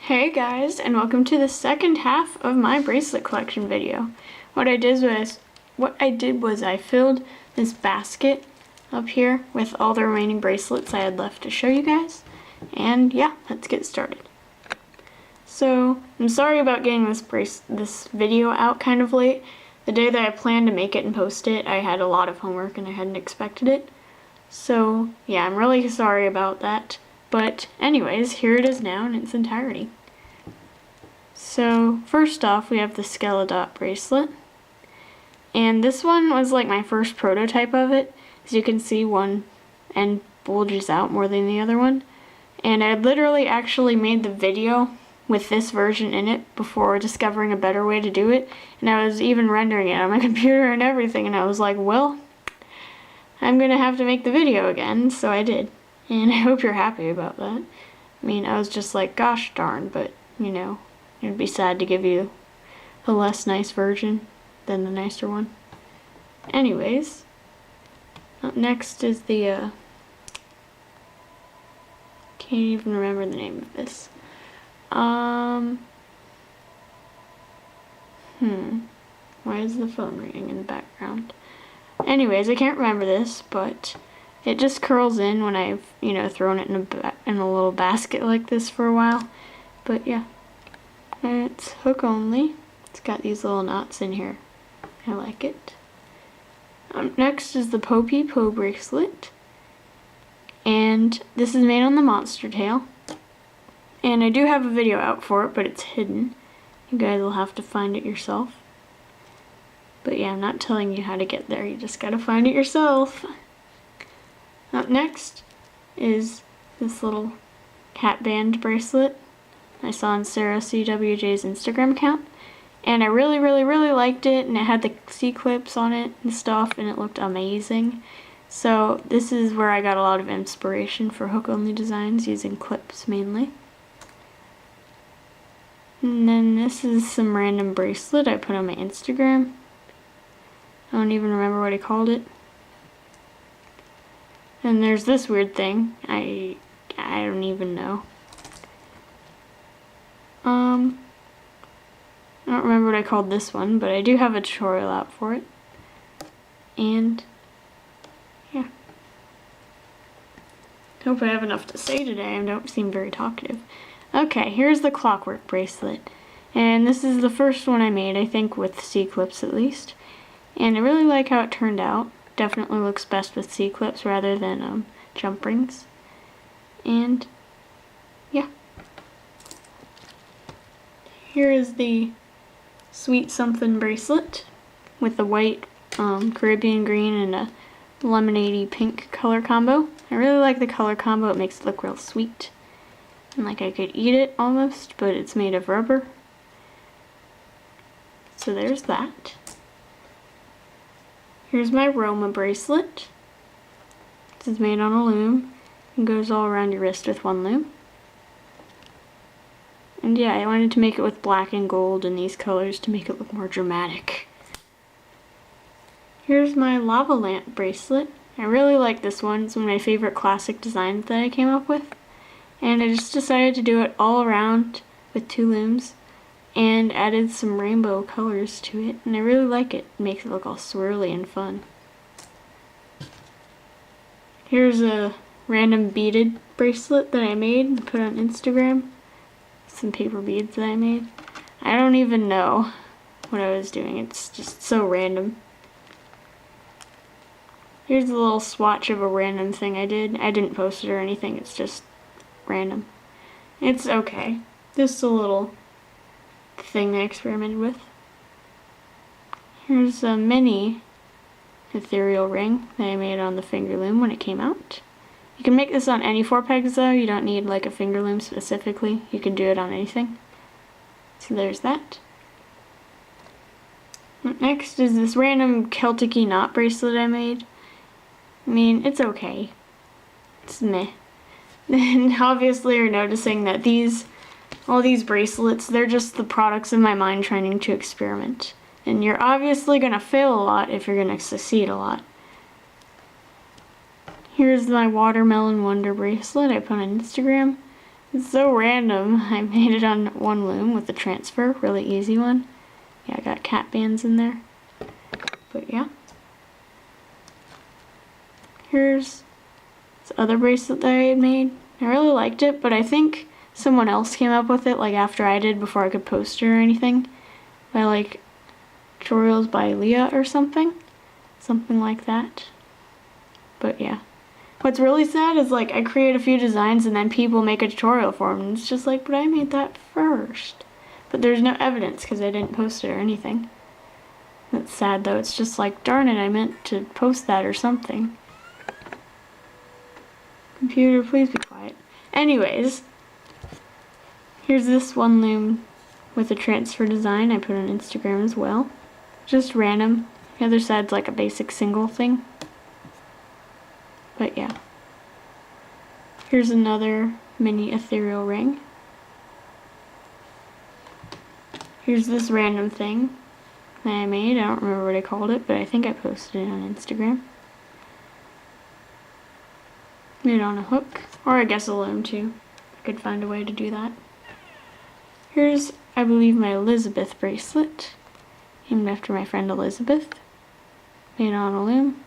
Hey guys, and welcome to the second half of my bracelet collection video. What I did was I filled this basket up here with all the remaining bracelets I had left to show you guys. And yeah, let's get started. So, I'm sorry about getting this video out kind of late. The day that I planned to make it and post it, I had a lot of homework and I hadn't expected it. So, yeah, I'm really sorry about that. But anyways, here it is now in its entirety. So first off, we have the Celtic bracelet. And this one was like my first prototype of it. As you can see, one end bulges out more than the other one. And I literally actually made the video with this version in it before discovering a better way to do it. And I was even rendering it on my computer and everything. And I was like, well, I'm gonna have to make the video again. So I did. And I hope you're happy about that. I mean, I was just like, gosh darn, but, you know, it'd be sad to give you the less nice version than the nicer one. Anyways, up next is the, can't even remember the name of this. Why is the phone ringing in the background? Anyways, I can't remember this, but it just curls in when I've, thrown it in a little basket like this for a while. But yeah, it's hook only. It's got these little knots in here. I like it. Next is the Pipo Bracelet. And this is made on the monster tail. And I do have a video out for it, but it's hidden. You guys will have to find it yourself. But yeah, I'm not telling you how to get there. You just gotta find it yourself. Up next is this little cat band bracelet I saw on Sarah CWJ's Instagram account. And I really liked it, and it had the C-clips on it and stuff, and it looked amazing. So this is where I got a lot of inspiration for hook-only designs, using clips mainly. And then this is some random bracelet I put on my Instagram. I don't even remember what I called it. And there's this weird thing. I don't even know. I don't remember what I called this one, but I do have a tutorial out for it. And yeah. Hope I have enough to say today. I don't seem very talkative. Okay, here's the Clockwork Bracelet. And this is the first one I made, I think, with C-clips at least. And I really like how it turned out. Definitely looks best with C-clips rather than jump rings. And yeah. Here is the Sweet Something bracelet with the white Caribbean green and a lemonade-y pink color combo. I really like the color combo. It makes it look real sweet. And like I could eat it almost, but it's made of rubber. So there's that. Here's my Roma bracelet. This is made on a loom and goes all around your wrist with one loom. And yeah, I wanted to make it with black and gold and these colors to make it look more dramatic. Here's my lava lamp bracelet. I really like this one. It's one of my favorite classic designs that I came up with. And I just decided to do it all around with two looms and added some rainbow colors to it, and I really like it. It makes it look all swirly and fun. Here's a random beaded bracelet that I made and put on Instagram. Some paper beads that I made. I don't even know what I was doing. It's just so random. Here's a little swatch of a random thing I did. I didn't post it or anything. It's just random. It's okay. Just a little thing I experimented with. Here's a mini Ethereal Ring that I made on the finger loom when it came out. You can make this on any 4 pegs though. You don't need like a finger loom specifically. You can do it on anything. So there's that. Next is this random Celtic knot bracelet I made. I mean, it's okay. It's meh. And obviously you're noticing that all these bracelets, they're just the products of my mind trying to experiment. And you're obviously going to fail a lot if you're going to succeed a lot. Here's my Watermelon Wonder bracelet I put on Instagram. It's so random. I made it on one loom with the transfer, really easy one. Yeah, I got cat bands in there. But yeah. Here's this other bracelet that I had made. I really liked it, but I think someone else came up with it like after I did before I could post it or anything. By like tutorials by Leah or something. Something like that. But yeah. What's really sad is like I create a few designs and then people make a tutorial for them and it's just like, but I made that first. But there's no evidence because I didn't post it or anything. That's sad though. It's just like, darn it, I meant to post that or something. Computer, please be quiet. Anyways, here's this one loom with a transfer design I put on Instagram as well. Just random. The other side's like a basic single thing. But yeah. Here's another mini ethereal ring. Here's this random thing that I made. I don't remember what I called it, but I think I posted it on Instagram. Made it on a hook, or I guess a loom too. I could find a way to do that. Here's, I believe, my Elizabeth bracelet, named after my friend Elizabeth. Made it on a loom.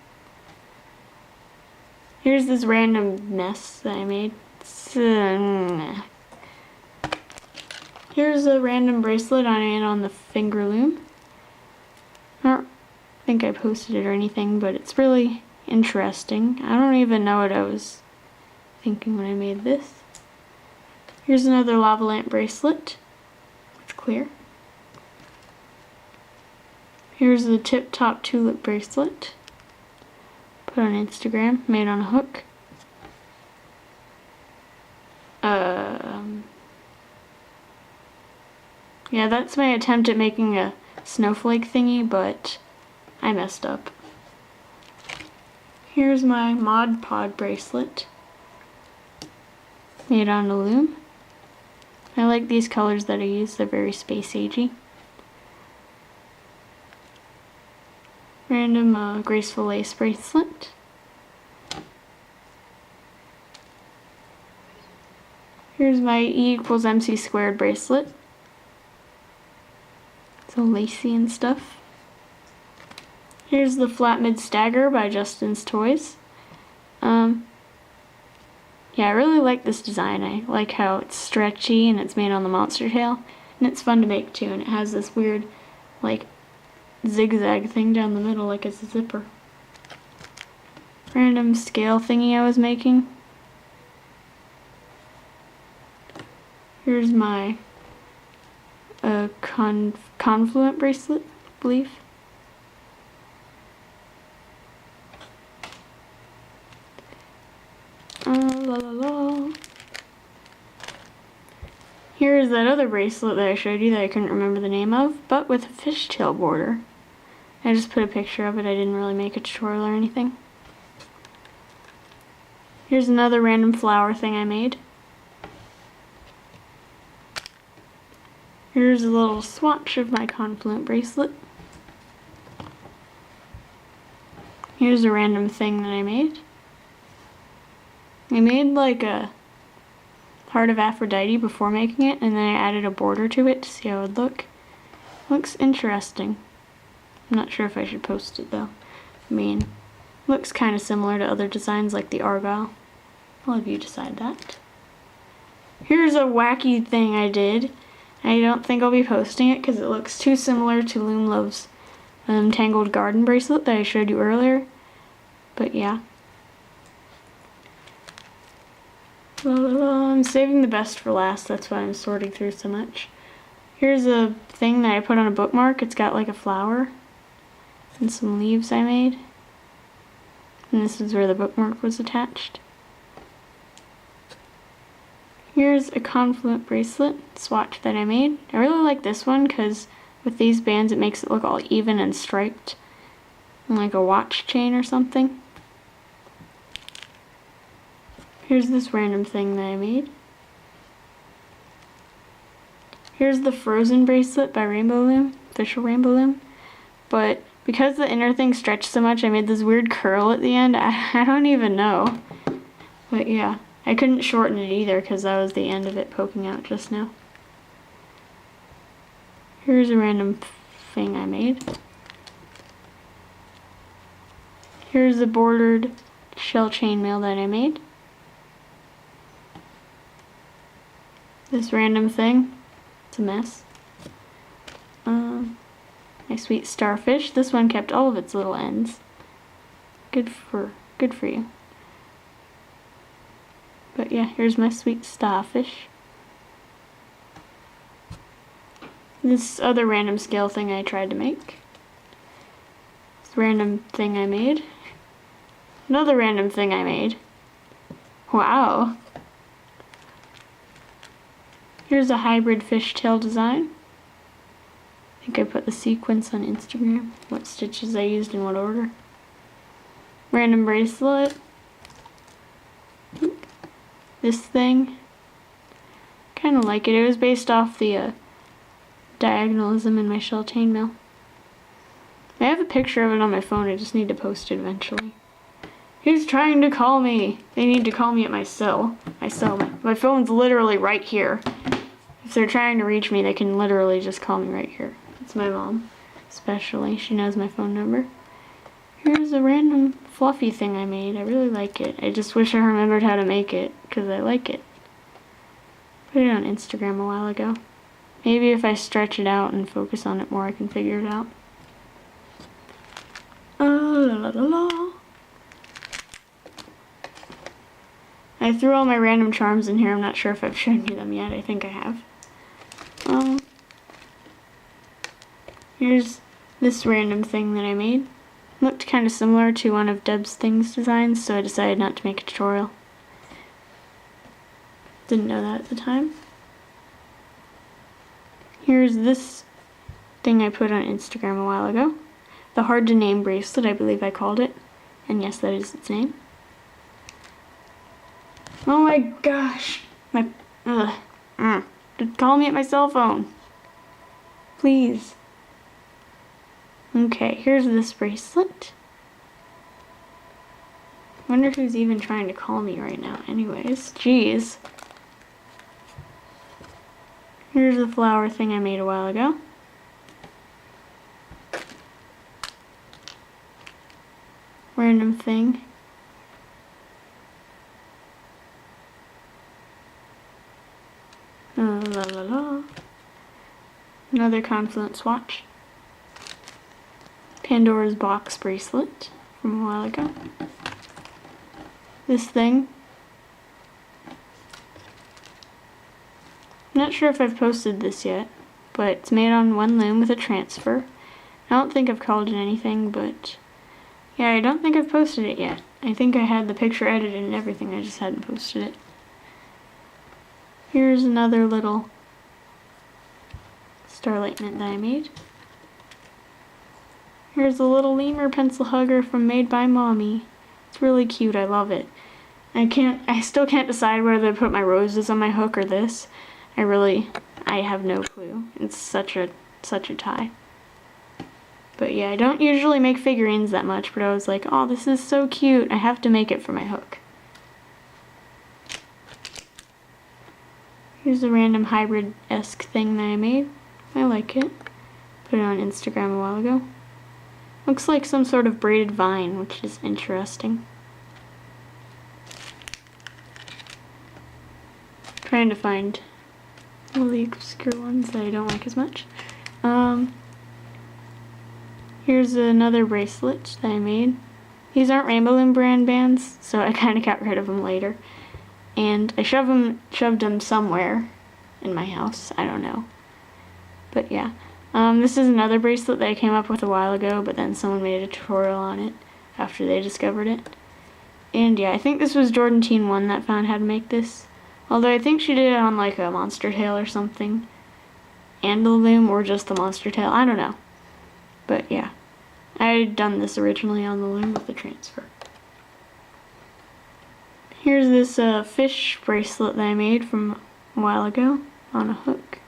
Here's this random mess that I made. Here's a random bracelet I made on the finger loom. I don't think I posted it or anything, but it's really interesting. I don't even know what I was thinking when I made this. Here's another lava lamp bracelet. It's clear. Here's the tip top tulip bracelet. Put on Instagram, made on a hook. Yeah, that's my attempt at making a snowflake thingy, but I messed up. Here's my Mod Pod bracelet. Made on a loom. I like these colors that I use, they're very space agey. Random graceful lace bracelet. Here's my E=MC² bracelet. So lacy and stuff. Here's the flat Mid Stagger by Justin's Toys. Yeah, I really like this design. I like how it's stretchy and it's made on the monster tail. And it's fun to make too, and it has this weird, like, zigzag thing down the middle like it's a zipper. Random scale thingy I was making. Here's my Confluent bracelet, I believe. Here's that other bracelet that I showed you that I couldn't remember the name of, but with a fishtail border. I just put a picture of it, I didn't really make a tutorial or anything. Here's another random flower thing I made. Here's a little swatch of my Confluent bracelet. Here's a random thing that I made. I made like a heart of Aphrodite before making it, and then I added a border to it to see how it would look. Looks interesting. I'm not sure if I should post it though. I mean, looks kind of similar to other designs like the Argyle. I'll have you decide that. Here's a wacky thing I did. I don't think I'll be posting it because it looks too similar to Loom Love's Tangled Garden bracelet that I showed you earlier. But yeah. I'm saving the best for last, that's why I'm sorting through so much. Here's a thing that I put on a bookmark. It's got like a flower and some leaves I made. And this is where the bookmark was attached. Here's a Confluent bracelet swatch that I made. I really like this one because with these bands it makes it look all even and striped. Like a watch chain or something. Here's this random thing that I made. Here's the Frozen bracelet by Rainbow Loom, official Rainbow Loom. But because the inner thing stretched so much, I made this weird curl at the end. I don't even know. But yeah, I couldn't shorten it either because that was the end of it poking out just now. Here's a random thing I made. Here's the bordered shell chainmail that I made. This random thing, it's a mess. My sweet starfish. This one kept all of its little ends. Good for you. But yeah, here's my sweet starfish. This other random scale thing I tried to make. This random thing I made. Another random thing I made. Wow. Here's a hybrid fishtail design. I think I put the sequence on Instagram, what stitches I used in what order. Random bracelet. This thing. Kind of like it. It was based off the diagonalism in my shell chainmail. I have a picture of it on my phone. I just need to post it eventually. Who's trying to call me? They need to call me at my cell. My phone's literally right here. If they're trying to reach me, they can literally just call me right here. It's my mom, especially. She knows my phone number. Here's a random fluffy thing I made. I really like it. I just wish I remembered how to make it, because I like it. Put it on Instagram a while ago. Maybe if I stretch it out and focus on it more, I can figure it out. La la la la. I threw all my random charms in here. I'm not sure if I've shown you them yet. I think I have. Here's this random thing that I made. Looked kind of similar to one of Deb's Things designs, so I decided not to make a tutorial. Didn't know that at the time. Here's this thing I put on Instagram a while ago. The hard to name bracelet, I believe I called it. And yes, that is its name. Oh my gosh. Call me at my cell phone. Please. Okay, here's this bracelet. Wonder who's even trying to call me right now. Anyways, jeez. Here's the flower thing I made a while ago. Random thing. La la la. Another Confluent swatch. Pandora's box bracelet from a while ago. This thing. I'm not sure if I've posted this yet, but it's made on one loom with a transfer. I don't think I've called it anything, but yeah, I don't think I've posted it yet. I think I had the picture edited and everything, I just hadn't posted it. Here's another little Starlight mint that I made. Here's a little lemur pencil hugger from Made by Mommy. It's really cute, I love it. I still can't decide whether to put my roses on my hook or this. I have no clue. It's such a tie. But yeah, I don't usually make figurines that much, but I was like, oh, this is so cute. I have to make it for my hook. Here's a random hybrid-esque thing that I made. I like it. Put it on Instagram a while ago. Looks like some sort of braided vine, which is interesting. Trying to find really obscure ones that I don't like as much. Here's another bracelet that I made. These aren't Rainbow Loom brand bands, so I kind of got rid of them later. And I shoved them somewhere in my house. I don't know. But yeah. This is another bracelet that I came up with a while ago, but then someone made a tutorial on it after they discovered it. And yeah, I think this was Jordan Teen 1 that found how to make this. Although I think she did it on like a monster tail or something. And the loom, or just the monster tail. I don't know. But yeah. I had done this originally on the loom with the transfer. Here's this fish bracelet that I made from a while ago on a hook.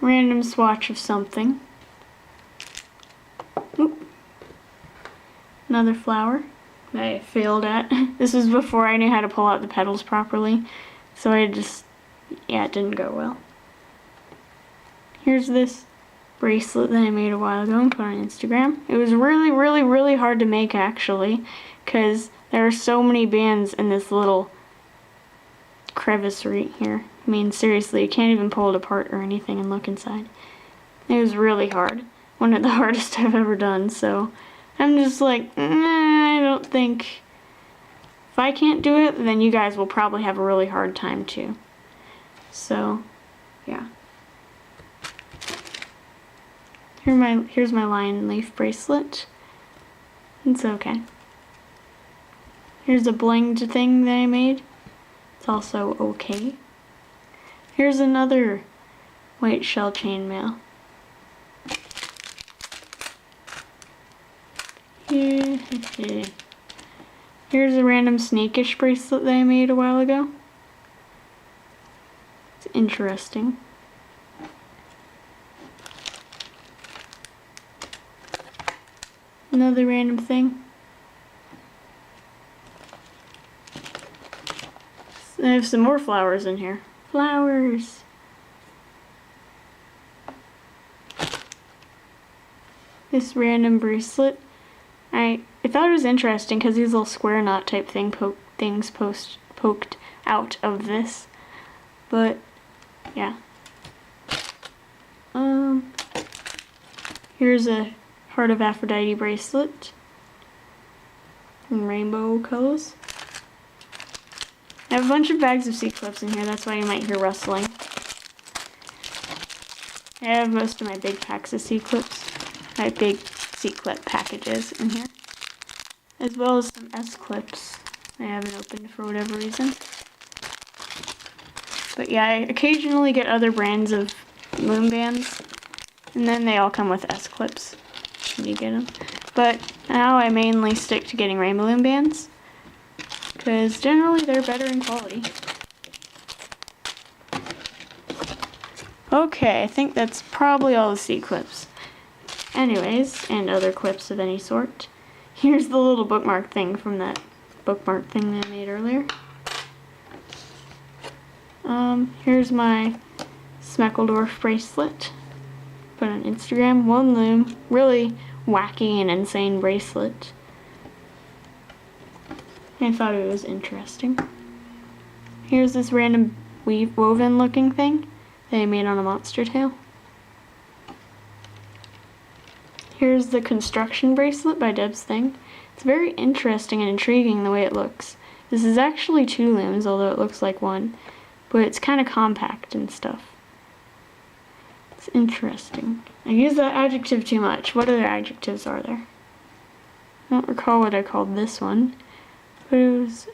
Random swatch of something. Oop. Another flower that I failed at. This was before I knew how to pull out the petals properly, so I just, yeah, it didn't go well. Here's this bracelet that I made a while ago and put on Instagram. It was really, really, really hard to make actually, because there are so many bands in this little crevice right here. I mean, seriously, you can't even pull it apart or anything and look inside. It was really hard. One of the hardest I've ever done, so I'm just like, I don't think, if I can't do it, then you guys will probably have a really hard time too. So, yeah. Here's my lion leaf bracelet. It's okay. Here's a blinged thing that I made. It's also okay. Here's another white shell chainmail. Here's a random snakish bracelet that I made a while ago. It's interesting. Another random thing. I have some more flowers in here. Flowers! This random bracelet. I thought it was interesting because these little square knot type things poked out of this. But, yeah. Here's a Heart of Aphrodite bracelet in rainbow colors. I have a bunch of bags of seed clips in here, that's why you might hear rustling. I have most of my big packs of seed clips, my big seed clip packages in here, as well as some S clips I haven't opened for whatever reason. But yeah, I occasionally get other brands of loom bands, and then they all come with S clips. You get them. But now I mainly stick to getting rainbow loom bands because generally they're better in quality. Okay, I think that's probably all the seed clips. Anyways, and other clips of any sort. Here's the little bookmark thing from that bookmark thing that I made earlier. Here's my Smeckledorf bracelet. Put on Instagram, one loom, really wacky and insane bracelet. I thought it was interesting. Here's this random woven looking thing that I made on a monster tail. Here's the construction bracelet by Deb's Thing. It's very interesting and intriguing the way it looks. This is actually 2 looms, although it looks like 1, but it's kind of compact and stuff. It's interesting. I use that adjective too much. What other adjectives are there? I don't recall what I called this one, but it was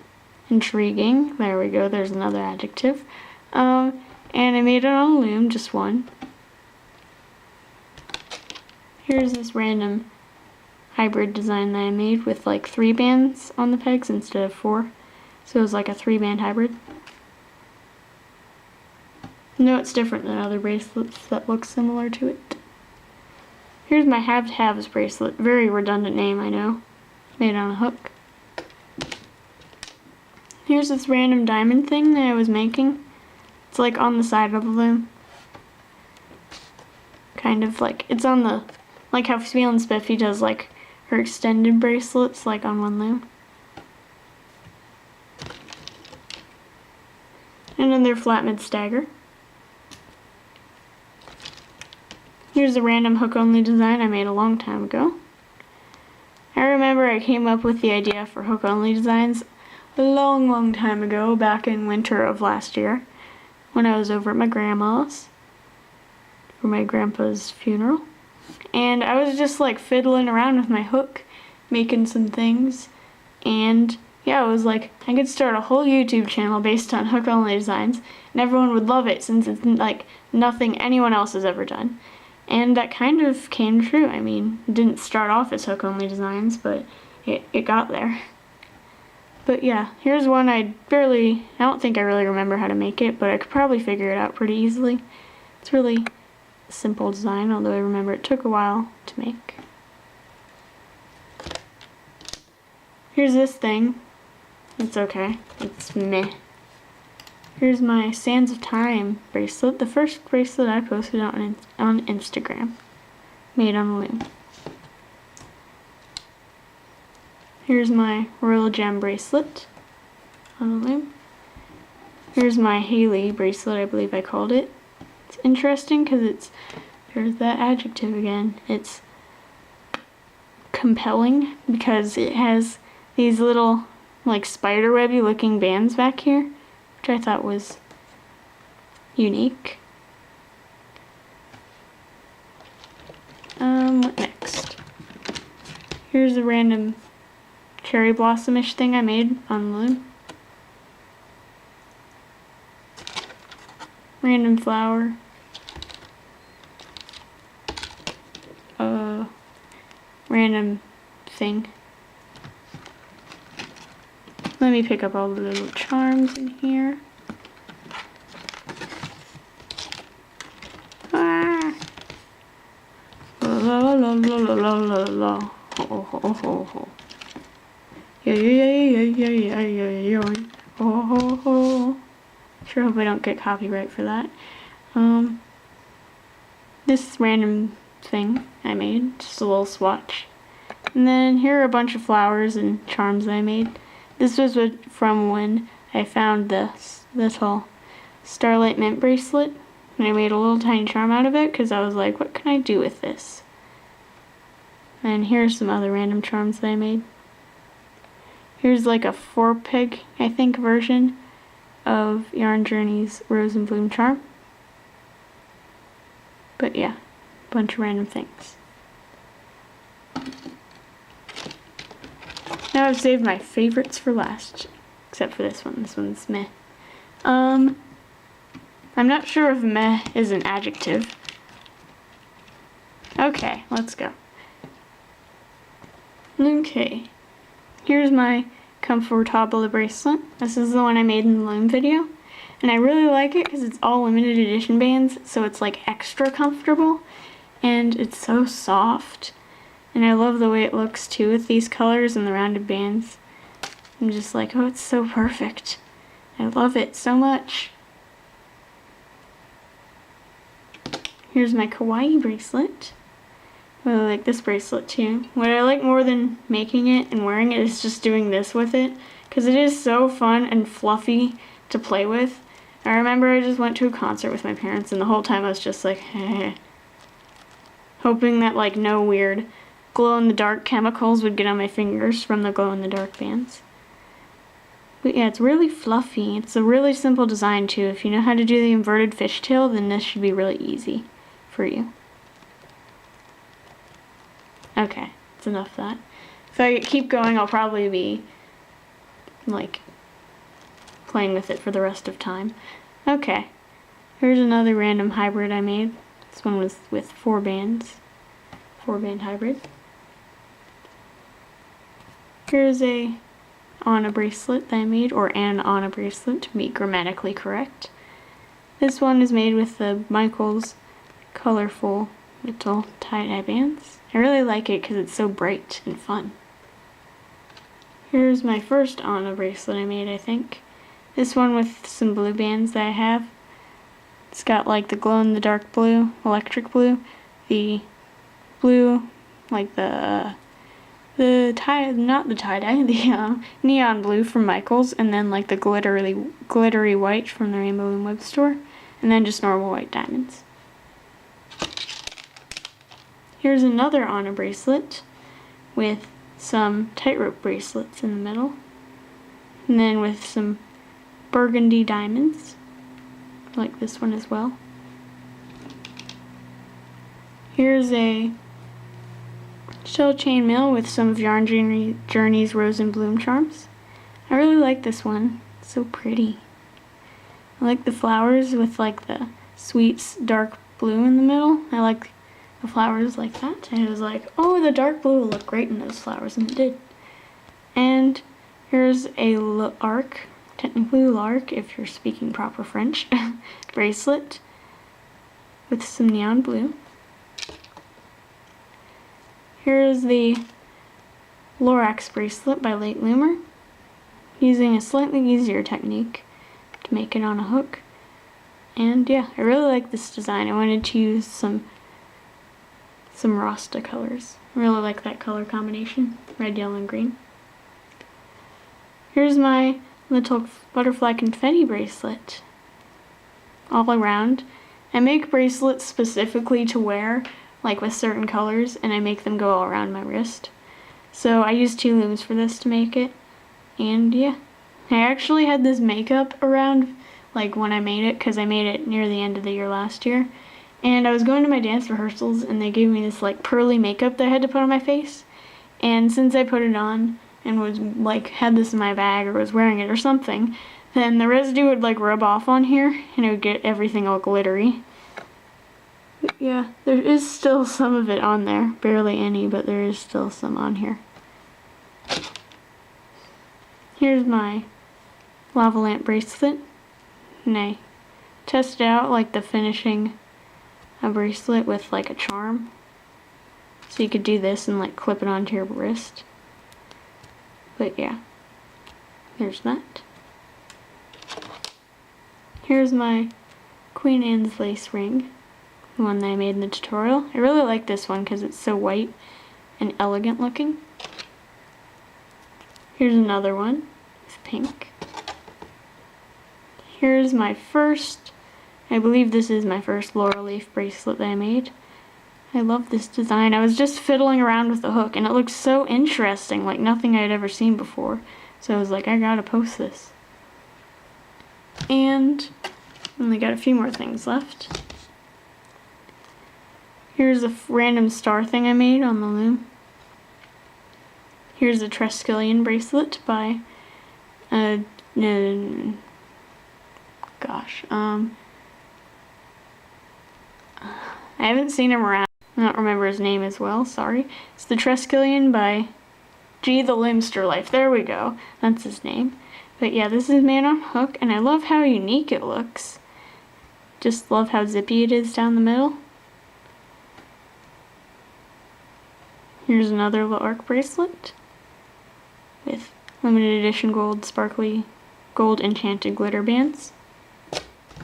intriguing. There we go, there's another adjective. And I made it on a loom, just 1. Here's this random hybrid design that I made with like 3 bands on the pegs instead of 4. So it was like a 3-band hybrid. No, it's different than other bracelets that look similar to it. Here's my halves bracelet. Very redundant name, I know. Made on a hook. Here's this random diamond thing that I was making. It's like on the side of the loom. Kind of like, it's on the, like how Spiel and Spiffy does like her extended bracelets, like on one loom. And then their flat Mid Stagger. Here's a random hook-only design I made a long time ago. I remember I came up with the idea for hook-only designs a long time ago, back in winter of last year, when I was over at my grandma's for my grandpa's funeral. And I was just like fiddling around with my hook, making some things, and yeah, I was like, I could start a whole YouTube channel based on hook-only designs, and everyone would love it since it's like nothing anyone else has ever done. And that kind of came true. I mean, it didn't start off as hook-only designs, but it got there. But yeah, here's one I don't think I really remember how to make it, but I could probably figure it out pretty easily. It's really a simple design, although I remember it took a while to make. Here's this thing. It's okay. It's meh. Here's my Sands of Time bracelet. The first bracelet I posted on Instagram. Made on loom. Here's my Royal Jam Bracelet on a loom. Here's my Haley bracelet, I believe I called it. It's interesting because there's that adjective again. It's compelling because it has these little like spiderwebby looking bands back here, which I thought was unique. What next? Here's a random cherry blossom-ish thing I made on loom. Random flower. Random thing. Let me pick up all the little charms in here. Ah. La la la la la la la la. Ho ho ho ho. Yeah yeah yeah yeah yeah yeah yeah yeah. Ho ho ho. Sure hope I don't get copyright for that. This random thing I made, just a little swatch. And then here are a bunch of flowers and charms I made. This was from when I found this little Starlight mint bracelet, and I made a little tiny charm out of it because I was like, what can I do with this? And here's some other random charms that I made. Here's like a 4-peg, I think, version of Yarn Journey's Rose and Bloom charm. But yeah, a bunch of random things. Now I've saved my favorites for last, except for this one. This one's meh. I'm not sure if meh is an adjective. Okay, let's go. Okay, here's my Comfortable bracelet. This is the one I made in the loom video, and I really like it because it's all limited edition bands, so it's like extra comfortable, and it's so soft, and I love the way it looks too with these colors and the rounded bands. I'm just like, oh, it's so perfect. I love it so much. Here's my Kawaii bracelet. I really like this bracelet too. What I like more than making it and wearing it is just doing this with it, because it is so fun and fluffy to play with. I remember I just went to a concert with my parents, and the whole time I was just like, hoping that like no weird glow-in-the-dark chemicals would get on my fingers from the glow-in-the-dark bands. But yeah, it's really fluffy. It's a really simple design too. If you know how to do the inverted fishtail, then this should be really easy for you. Okay, that's enough of that. If I keep going, I'll probably be like playing with it for the rest of time. Okay, here's another random hybrid I made. This one was with 4 bands. 4-band hybrid. Here's a Anna bracelet that I made, or an Anna bracelet to be grammatically correct. This one is made with the Michaels colorful little tie-dye bands. I really like it because it's so bright and fun. Here's my first Anna bracelet I made, I think. This one with some blue bands that I have. It's got like the glow-in-the-dark blue, electric blue, the blue, like the neon blue from Michaels, and then like the glittery white from the Rainbow Loom Web Store, and then just normal white diamonds. Here's another Anna bracelet with some tightrope bracelets in the middle, and then with some burgundy diamonds, like this one as well. Here's a shell chainmail with some of Yarn Journey's Rose and Bloom charms. I really like this one. It's so pretty. I like the flowers with like the sweet dark blue in the middle. I like the flowers like that. And it was like, oh, the dark blue will look great in those flowers, and it did. And here's a lark, technically lark if you're speaking proper French, bracelet with some neon blue. Here's the Lorax Bracelet by Late Loomer, using a slightly easier technique to make it on a hook. And yeah, I really like this design. I wanted to use some Rasta colors. I really like that color combination, red, yellow, and green. Here's my little butterfly confetti bracelet. All around. I make bracelets specifically to wear, like with certain colors, and I make them go all around my wrist. So I used 2 looms for this to make it. And yeah, I actually had this makeup around like when I made it, because I made it near the end of the year last year. And I was going to my dance rehearsals and they gave me this like pearly makeup that I had to put on my face. And since I put it on and was like had this in my bag or was wearing it or something, then the residue would like rub off on here and it would get everything all glittery. But yeah, there is still some of it on there. Barely any, but there is still some on here. Here's my lava lamp bracelet. And I tested out like the finishing a bracelet with like a charm. So you could do this and like clip it onto your wrist. But yeah, there's that. Here's my Queen Anne's lace ring, the one that I made in the tutorial. I really like this one because it's so white and elegant looking. Here's another one with pink. Here's my first, I believe this is my first laurel leaf bracelet that I made. I love this design. I was just fiddling around with the hook and it looked so interesting, like nothing I had ever seen before. So I was like, I gotta post this. And only got a few more things left. Here's a random star thing I made on the loom. Here's a Triskelion bracelet by I haven't seen him around. I don't remember his name as well, sorry. It's the Triskelion by G the Limster Life. There we go. That's his name. But yeah, this is made on hook, and I love how unique it looks. Just love how zippy it is down the middle. Here's another Lorax bracelet with limited edition gold sparkly gold enchanted glitter bands.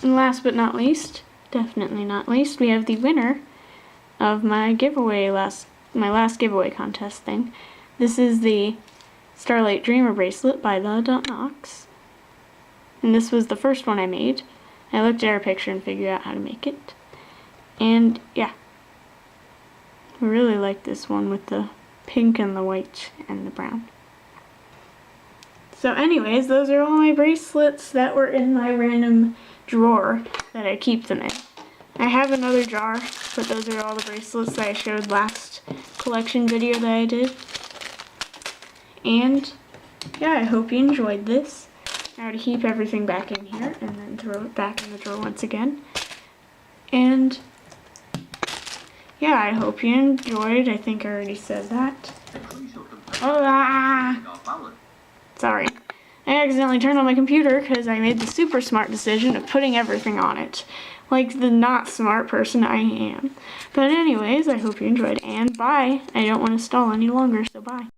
And last but not least, definitely not least, we have the winner of my giveaway my last giveaway contest thing. This is the Starlight Dreamer bracelet by the Enoch. And this was the first one I made. I looked at her picture and figured out how to make it. And yeah, I really like this one with the pink and the white and the brown. So anyways, those are all my bracelets that were in my random drawer that I keep them in. I have another jar, but those are all the bracelets that I showed last collection video that I did. And yeah, I hope you enjoyed this. Now to keep everything back in here and then throw it back in the drawer once again. And yeah, I hope you enjoyed. I think I already said that. Sorry. I accidentally turned on my computer because I made the super smart decision of putting everything on it. Like the not smart person I am. But anyways, I hope you enjoyed, and bye. I don't want to stall any longer, so bye.